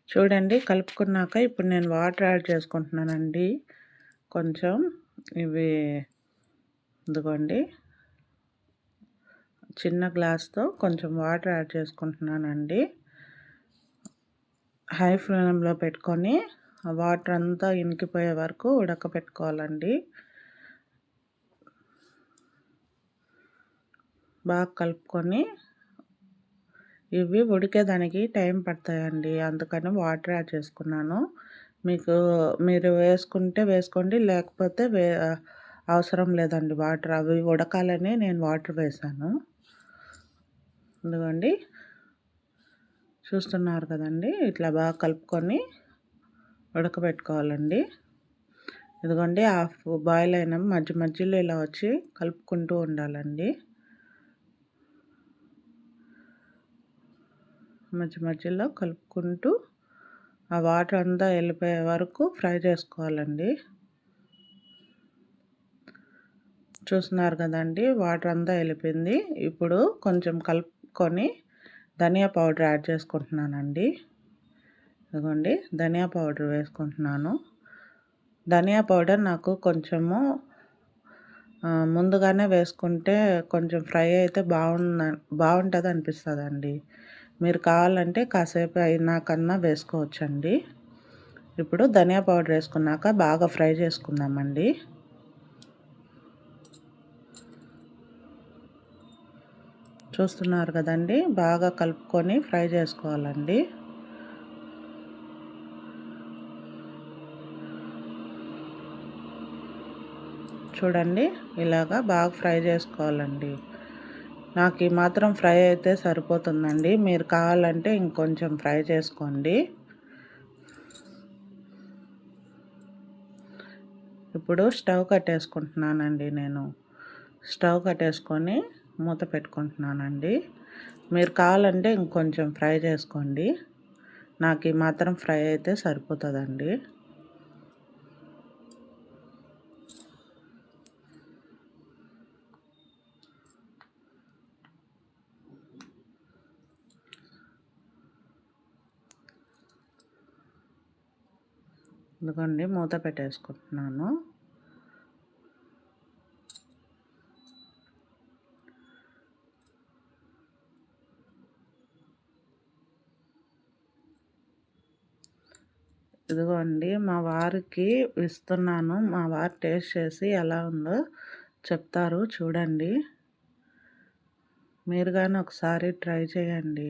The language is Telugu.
చూడండి కలుపుకున్నాక ఇప్పుడు నేను వాటర్ యాడ్ చేసుకుంటున్నానండి. కొంచెం ఇవి ఇదిగోండి చిన్న గ్లాస్తో కొంచెం వాటర్ యాడ్ చేసుకుంటున్నానండి. హై ఫ్లేమ్లో పెట్టుకొని వాటర్ అంతా ఇంకిపోయే వరకు ఉడకపెట్టుకోవాలండి. బాగా కలుపుకొని ఇవి ఉడికేదానికి టైం పడతాయండి, అందుకని వాటర్ యాడ్ చేసుకున్నాను. మీరు వేసుకుంటే వేసుకోండి, లేకపోతే అవసరం లేదండి వాటర్. అవి ఉడకాలని నేను వాటర్ వేసాను. ఇదిగోండి చూస్తున్నారు కదండి, ఇట్లా బాగా కలుపుకొని ఉడకబెట్టుకోవాలండి. ఇదిగోండి హాఫ్ బాయిల్ అయిన మధ్యలో ఇలా వచ్చి కలుపుకుంటూ ఉండాలండి. మధ్యలో కలుపుకుంటూ ఆ వాటర్ అంతా వెళ్ళిపోయే వరకు ఫ్రై చేసుకోవాలండి. చూస్తున్నారు కదండి, వాటర్ అంతా వెళ్ళిపోయింది. ఇప్పుడు కొంచెం కలుపుకొని ధనియా పౌడర్ యాడ్ చేసుకుంటున్నానండి. ఇదిగోండి ధనియా పౌడర్ వేసుకుంటున్నాను. ధనియా పౌడర్ నాకు కొంచెము ముందుగానే వేసుకుంటే కొంచెం ఫ్రై అయితే బాగుంటుంది అనిపిస్తుందండి. మీరు కావాలంటే కాసేపు అయినాకన్నా వేసుకోవచ్చండి. ఇప్పుడు ధనియా పౌడర్ వేసుకున్నాక బాగా ఫ్రై చేసుకుందామండి. చూస్తున్నారు కదండి, బాగా కలుపుకొని ఫ్రై చేసుకోవాలండి. చూడండి ఇలాగా బాగా ఫ్రై చేసుకోవాలండి. నాకు ఈ మాత్రం ఫ్రై అయితే సరిపోతుందండి. మీరు కావాలంటే ఇంకొంచెం ఫ్రై చేసుకోండి. ఇప్పుడు స్టవ్ కట్టేసుకుంటున్నానండి. నేను స్టవ్ కట్టేసుకొని మూత పెట్టుకుంటున్నానండి. మీరు కావాలంటే ఇంకొంచెం ఫ్రై చేసుకోండి. నాకు ఈ మాత్రం ఫ్రై అయితే సరిపోతుందండి. ఇదిగోండి మూత పెట్టేసుకుంటున్నాను. ఇదిగోండి మా వారికి ఇస్తున్నాను. మా వారు టేస్ట్ చేసి ఎలా ఉందో చెప్తారు, చూడండి. మీరు కానీ ఒకసారి ట్రై చేయండి.